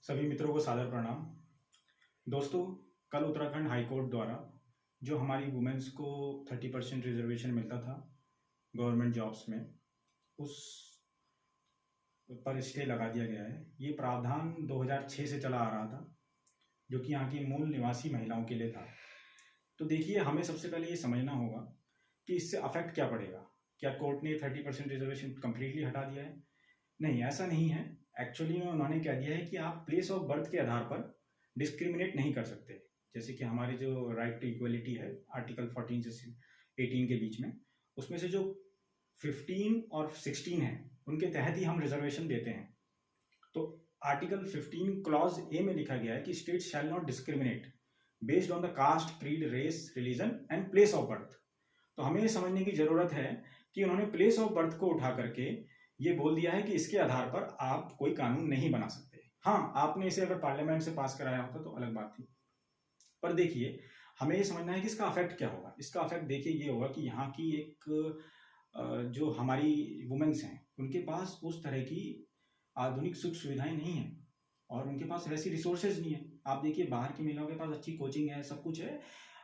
सभी मित्रों को सादर प्रणाम। दोस्तों, कल उत्तराखंड हाई कोर्ट द्वारा जो हमारी वुमेन्स को 30% रिजर्वेशन मिलता था गवर्नमेंट जॉब्स में, उस पर स्टे लगा दिया गया है। ये प्रावधान 2006 से चला आ रहा था, जो कि यहाँ की मूल निवासी महिलाओं के लिए था। तो देखिए, हमें सबसे पहले ये समझना होगा कि इससे अफेक्ट क्या पड़ेगा। क्या कोर्ट ने 30% रिजर्वेशन कम्प्लीटली हटा दिया है? नहीं, ऐसा नहीं है। एक्चुअली में उन्होंने कह दिया है कि आप प्लेस ऑफ बर्थ के आधार पर डिस्क्रिमिनेट नहीं कर सकते। जैसे कि हमारी जो राइट टू इक्वलिटी है आर्टिकल 14 से 18 के बीच में, उसमें से जो 15 और 16 है उनके तहत ही हम रिजर्वेशन देते हैं। तो आर्टिकल 15 क्लॉज ए में लिखा गया है कि state shall not discriminate based on the caste, creed, race, religion and place of birth. तो हमें ये समझने की जरूरत है कि उन्होंने प्लेस ऑफ बर्थ को उठा करके ये बोल दिया है कि इसके आधार पर आप कोई कानून नहीं बना सकते। हाँ, आपने इसे अगर पार्लियामेंट से पास कराया होता तो अलग बात थी, पर देखिए, हमें ये समझना है कि इसका अफेक्ट क्या होगा। इसका अफेक्ट देखिए ये होगा कि यहाँ की एक जो हमारी वुमेन्स हैं उनके पास उस तरह की आधुनिक सुख सुविधाएं नहीं हैं और उनके पास वैसी रिसोर्सेज नहीं है। आप देखिए, बाहर की महिलाओं के पास अच्छी कोचिंग है, सब कुछ है,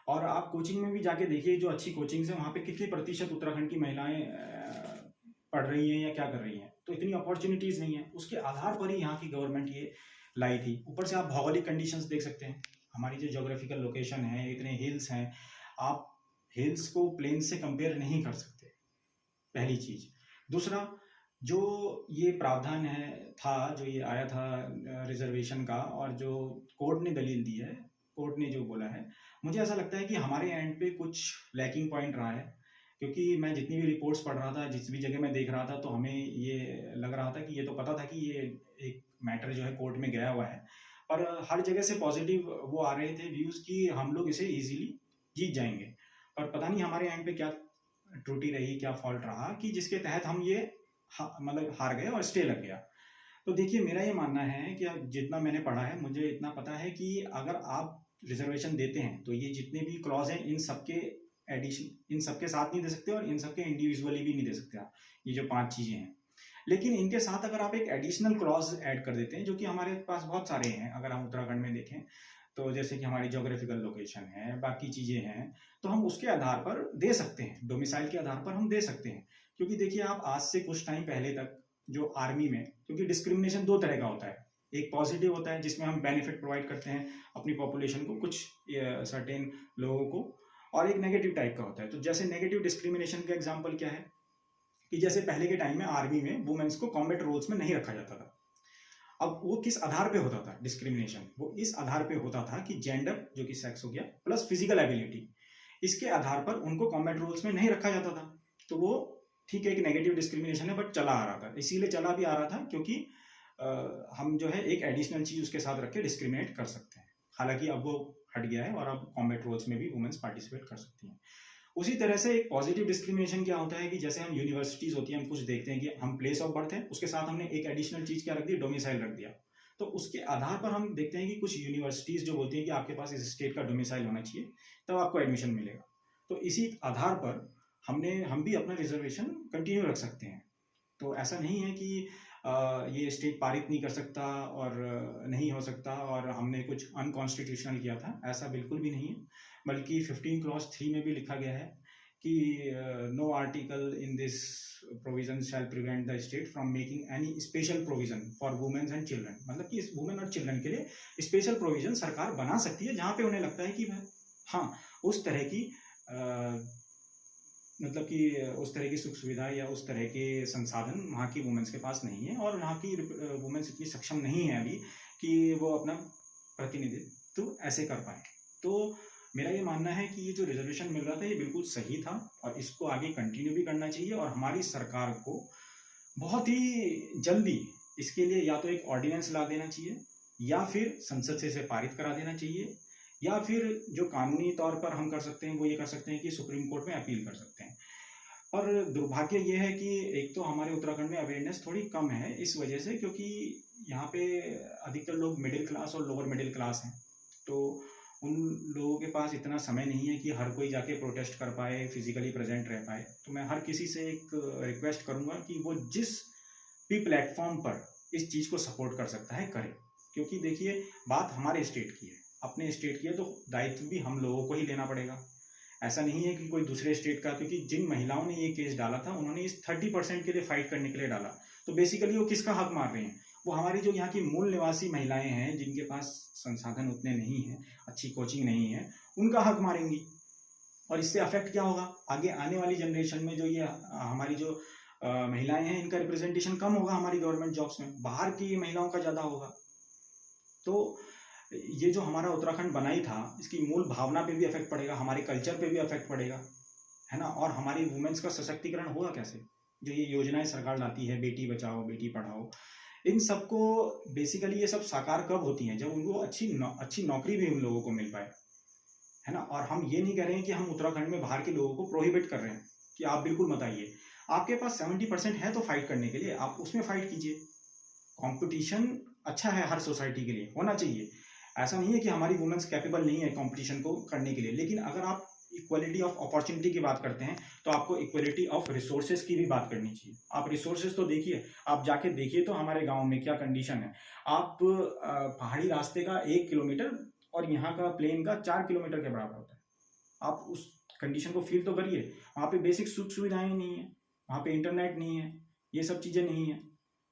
और आप कोचिंग में भी जाके देखिए, जो अच्छी कोचिंग्स है वहाँ पे कितनी प्रतिशत उत्तराखंड की महिलाएं पढ़ रही हैं या क्या कर रही हैं। तो इतनी अपॉर्चुनिटीज़ नहीं है। उसके आधार पर ही यहाँ की गवर्नमेंट ये लाई थी। ऊपर से आप भौगोलिक कंडीशंस देख सकते हैं। हमारी जो जोग्राफिकल लोकेशन है, इतने हिल्स हैं, आप हिल्स को प्लेन से कंपेयर नहीं कर सकते, पहली चीज़। दूसरा, जो ये प्रावधान था, जो ये आया था रिजर्वेशन का, और जो कोर्ट ने दलील दी है, कोर्ट ने जो बोला है, मुझे ऐसा लगता है कि हमारे एंड पे कुछ लैकिंग पॉइंट रहा है। क्योंकि मैं जितनी भी रिपोर्ट्स पढ़ रहा था, जिस भी जगह मैं देख रहा था, तो हमें ये लग रहा था कि ये तो पता था कि ये एक मैटर जो है कोर्ट में गया हुआ है, पर हर जगह से पॉजिटिव वो आ रहे थे व्यूज़ कि हम लोग इसे ईजिली जीत जाएंगे। पर पता नहीं हमारे एंड पे क्या त्रुटि रही, क्या फॉल्ट रहा कि जिसके तहत हम ये मतलब हार गए और स्टे लग गया। तो देखिए, मेरा ये मानना है कि जितना मैंने पढ़ा है, मुझे इतना पता है कि अगर आप रिजर्वेशन देते हैं तो ये जितने भी क्लॉज हैं इन सबके एडिशन, इन सबके साथ नहीं दे सकते और इन सबके इंडिविजुअली भी नहीं दे सकते आप, ये जो 5 चीज़ें हैं। लेकिन इनके साथ अगर आप एक एडिशनल क्लॉज ऐड कर देते हैं, जो कि हमारे पास बहुत सारे हैं, अगर हम उत्तराखंड में देखें तो जैसे कि हमारी जोग्राफिकल लोकेशन है, बाकी चीज़ें हैं, तो हम उसके आधार पर दे सकते हैं, डोमिसाइल के आधार पर हम दे सकते हैं। क्योंकि देखिए, आप आज से कुछ टाइम पहले तक जो आर्मी में, क्योंकि डिस्क्रिमिनेशन 2 तरह का होता है। एक पॉजिटिव होता है जिसमें हम बेनिफिट प्रोवाइड करते हैं अपनी पॉपुलेशन को, कुछ सर्टेन लोगों को, और एक नेगेटिव टाइप का होता है। तो जैसे नेगेटिव डिस्क्रिमिनेशन का एग्जांपल क्या है कि जैसे पहले के टाइम में आर्मी में वुमेन्स को कॉम्बैट रोल्स में नहीं रखा जाता था। अब वो किस आधार पे होता था डिस्क्रिमिनेशन? वो इस आधार पे होता था कि जेंडर, जो कि सेक्स हो गया, प्लस फिजिकल एबिलिटी, इसके आधार पर उनको कॉम्बैट रोल्स में नहीं रखा जाता था। तो वो ठीक है, एक नेगेटिव डिस्क्रिमिनेशन है, बट चला आ रहा था। इसीलिए चला भी आ रहा था क्योंकि हम जो है एक एडिशनल चीज उसके साथ रख के डिस्क्रिमिनेट कर सकते हैं। हालांकि अब वो हट गया है और अब कॉम्बैट रोल्स में भी वुमेन्स पार्टिसिपेट कर सकती हैं। उसी तरह से एक पॉजिटिव डिस्क्रिमिनेशन क्या होता है कि जैसे हम यूनिवर्सिटीज होती हैं, हम कुछ देखते हैं कि हम प्लेस ऑफ बर्थ है, उसके साथ हमने एक एडिशनल चीज क्या रख दी, डोमिसाइल रख दिया। तो उसके आधार पर हम देखते हैं कि कुछ यूनिवर्सिटीज जो बोलती हैं कि आपके पास इस स्टेट का डोमिसाइल होना चाहिए, तब आपको एडमिशन मिलेगा। तो इसी आधार पर हम भी अपना रिजर्वेशन कंटिन्यू रख सकते हैं। तो ऐसा नहीं है कि ये स्टेट पारित नहीं कर सकता और नहीं हो सकता और हमने कुछ अनकॉन्स्टिट्यूशनल किया था, ऐसा बिल्कुल भी नहीं है। बल्कि 15 क्लॉज 3 में भी लिखा गया है कि no article in this provision shall prevent the state from making any special provision for womens and children. मतलब कि इस वुमेन और चिल्ड्रन के लिए स्पेशल प्रोविजन सरकार बना सकती है जहाँ पे उन्हें लगता है कि हाँ, उस तरह की मतलब कि उस तरह की सुख सुविधा या उस तरह के संसाधन वहाँ की वुमेन्स के पास नहीं है, और वहाँ की वुमेन्स इतनी सक्षम नहीं है अभी कि वो अपना प्रतिनिधित्व ऐसे कर पाए। तो मेरा ये मानना है कि ये जो रिजर्वेशन मिल रहा था ये बिल्कुल सही था और इसको आगे कंटिन्यू भी करना चाहिए, और हमारी सरकार को बहुत ही जल्दी इसके लिए या तो एक ऑर्डिनेंस ला देना चाहिए, या फिर संसद से इसे पारित करा देना चाहिए, या फिर जो कानूनी तौर पर हम कर सकते हैं वो ये कर सकते हैं कि सुप्रीम कोर्ट में अपील कर सकते हैं। पर दुर्भाग्य ये है कि एक तो हमारे उत्तराखंड में अवेयरनेस थोड़ी कम है इस वजह से, क्योंकि यहाँ पे अधिकतर लोग मिडिल क्लास और लोअर मिडिल क्लास हैं, तो उन लोगों के पास इतना समय नहीं है कि हर कोई जाके प्रोटेस्ट कर पाए, फिजिकली प्रेजेंट रह पाए। तो मैं हर किसी से एक रिक्वेस्ट करूँगा कि वो जिस भी प्लेटफॉर्म पर इस चीज़ को सपोर्ट कर सकता है करे। क्योंकि देखिए बात हमारे स्टेट की है, अपने स्टेट की है, तो दायित्व भी हम लोगों को ही लेना पड़ेगा। ऐसा नहीं है कि कोई दूसरे स्टेट का, क्योंकि जिन महिलाओं ने ये केस डाला था उन्होंने इस 30% के लिए फाइट करने के लिए डाला, तो बेसिकली वो किसका हक मार रहे हैं? वो हमारी जो यहाँ की मूल निवासी महिलाएं हैं जिनके पास संसाधन उतने नहीं हैं, अच्छी कोचिंग नहीं है, उनका हक मारेंगी। और इससे अफेक्ट क्या होगा? आगे आने वाली जनरेशन में जो ये हमारी जो महिलाएं हैं, इनका रिप्रेजेंटेशन कम होगा हमारी गवर्नमेंट जॉब्स में, बाहर की महिलाओं का ज़्यादा होगा। तो ये जो हमारा उत्तराखंड बनाई था, इसकी मूल भावना पे भी इफेक्ट पड़ेगा, हमारे कल्चर पे भी इफेक्ट पड़ेगा, है ना। और हमारी वुमेन्स का सशक्तिकरण होगा कैसे? जो ये योजनाएं सरकार लाती है, बेटी बचाओ बेटी पढ़ाओ, इन सबको बेसिकली ये सब साकार कब होती हैं? जब उनको अच्छी नौकरी भी उन लोगों को मिल पाए, है ना। और हम ये नहीं कह रहे हैं कि हम उत्तराखंड में बाहर के लोगों को प्रोहिबिट कर रहे हैं कि आप बिल्कुल मत आइए। आपके पास 70% है तो फाइट करने के लिए, आप उसमें फाइट कीजिए। कंपटीशन अच्छा है, हर सोसाइटी के लिए होना चाहिए। ऐसा नहीं है कि हमारी वुमेन्स कैपेबल नहीं है कंपटीशन को करने के लिए, लेकिन अगर आप इक्वलिटी ऑफ अपॉर्चुनिटी की बात करते हैं तो आपको इक्वलिटी ऑफ रिसोर्सेज की भी बात करनी चाहिए। आप रिसोर्सेज तो देखिए, आप जाके देखिए तो हमारे गांव में क्या कंडीशन है। आप पहाड़ी रास्ते का 1 किलोमीटर और यहाँ का प्लेन का 4 किलोमीटर के बराबर होता है। आप उस कंडीशन को फील तो करिए। वहाँ पे बेसिक सुख सुविधाएं नहीं है, वहाँ पे इंटरनेट नहीं है, ये सब चीज़ें नहीं है,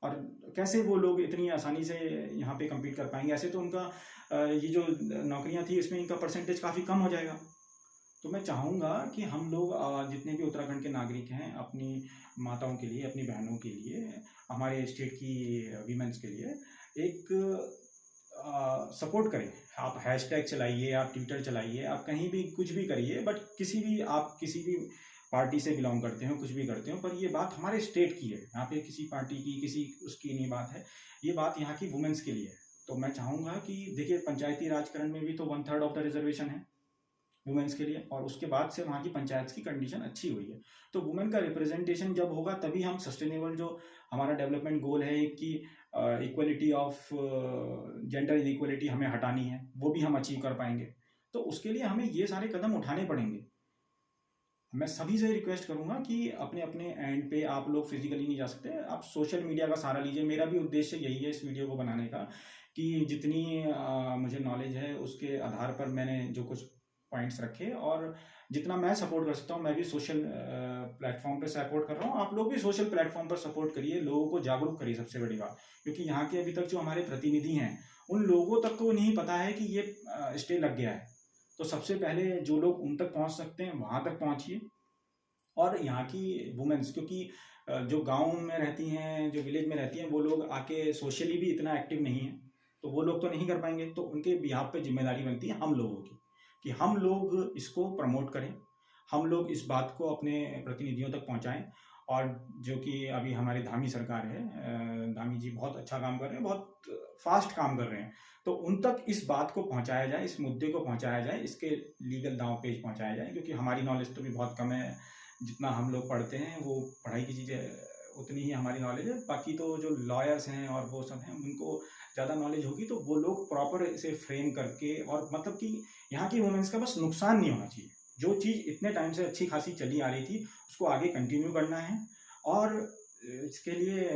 और कैसे वो लोग इतनी आसानी से यहाँ पे कम्पीट कर पाएंगे? ऐसे तो उनका ये जो नौकरियाँ थी इसमें इनका परसेंटेज काफ़ी कम हो जाएगा। तो मैं चाहूँगा कि हम लोग जितने भी उत्तराखंड के नागरिक हैं, अपनी माताओं के लिए, अपनी बहनों के लिए, हमारे स्टेट की वीमेंस के लिए एक सपोर्ट करें। आप हैशटैग चलाइए, आप ट्विटर चलाइए, आप कहीं भी कुछ भी करिए, बट आप किसी भी पार्टी से बिलोंग करते हो, कुछ भी करते हो, पर ये बात हमारे स्टेट की है। यहाँ पे किसी पार्टी की, किसी उसकी नहीं बात है, ये बात यहाँ की वुमेन्स के लिए है। तो मैं चाहूँगा कि देखिए पंचायती राजकरण में भी तो 1/3 ऑफ द रिजर्वेशन है वुमेन्स के लिए, और उसके बाद से वहाँ की पंचायत की कंडीशन अच्छी हुई है। तो वुमेन का रिप्रेजेंटेशन जब होगा तभी हम सस्टेनेबल जो हमारा डेवलपमेंट गोल है कि इक्वलिटी ऑफ जेंडर इनइक्वलिटी हमें हटानी है, वो भी हम अचीव कर पाएंगे। तो उसके लिए हमें ये सारे कदम उठाने पड़ेंगे। मैं सभी से रिक्वेस्ट करूंगा कि अपने अपने एंड पे, आप लोग फिजिकली नहीं जा सकते, आप सोशल मीडिया का सहारा लीजिए। मेरा भी उद्देश्य यही है इस वीडियो को बनाने का, कि जितनी मुझे नॉलेज है उसके आधार पर मैंने जो कुछ पॉइंट्स रखे, और जितना मैं सपोर्ट कर सकता हूँ, मैं भी सोशल प्लेटफॉर्म पे सपोर्ट कर रहा हूँ। आप लोग भी सोशल प्लेटफॉर्म पर सपोर्ट करिए, लोगों को जागरूक करिए, सबसे बड़ी बात। क्योंकि यहाँ के अभी तक जो हमारे प्रतिनिधि हैं, उन लोगों तक को नहीं पता है कि ये स्टे लग गया है। तो सबसे पहले जो लोग उन तक पहुँच सकते हैं वहाँ तक पहुँचिए। और यहाँ की वुमेन्स, क्योंकि जो गांव में रहती हैं, जो विलेज में रहती हैं, वो लोग आके सोशली भी इतना एक्टिव नहीं है, तो वो लोग तो नहीं कर पाएंगे। तो उनके बिहाफ पे जिम्मेदारी बनती है हम लोगों की, कि हम लोग इसको प्रमोट करें, हम लोग इस बात को अपने प्रतिनिधियों तक पहुंचाएं। और जो कि अभी हमारी धामी सरकार है, धामी जी बहुत अच्छा काम कर रहे हैं, बहुत फास्ट काम कर रहे हैं। तो उन तक इस बात को पहुंचाया जाए, इस मुद्दे को पहुंचाया जाए, इसके लीगल दांव पेज पहुंचाया जाए। क्योंकि हमारी नॉलेज तो भी बहुत कम है, जितना हम लोग पढ़ते हैं वो पढ़ाई की चीज़ें उतनी ही हमारी नॉलेज है। बाकी तो जो लॉयर्स हैं और वो सब हैं, उनको ज़्यादा नॉलेज होगी, तो वो लोग प्रॉपर इसे फ्रेम करके, और मतलब कि यहाँ की वुमेन्स का बस नुकसान नहीं होना चाहिए। जो चीज़ इतने टाइम से अच्छी खासी चली आ रही थी, उसको आगे कंटिन्यू करना है। और इसके लिए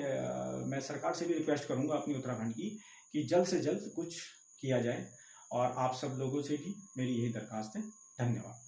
मैं सरकार से भी रिक्वेस्ट करूँगा अपनी उत्तराखंड की, कि जल्द से जल्द कुछ किया जाए। और आप सब लोगों से भी मेरी यही दरख्वास्त है। धन्यवाद।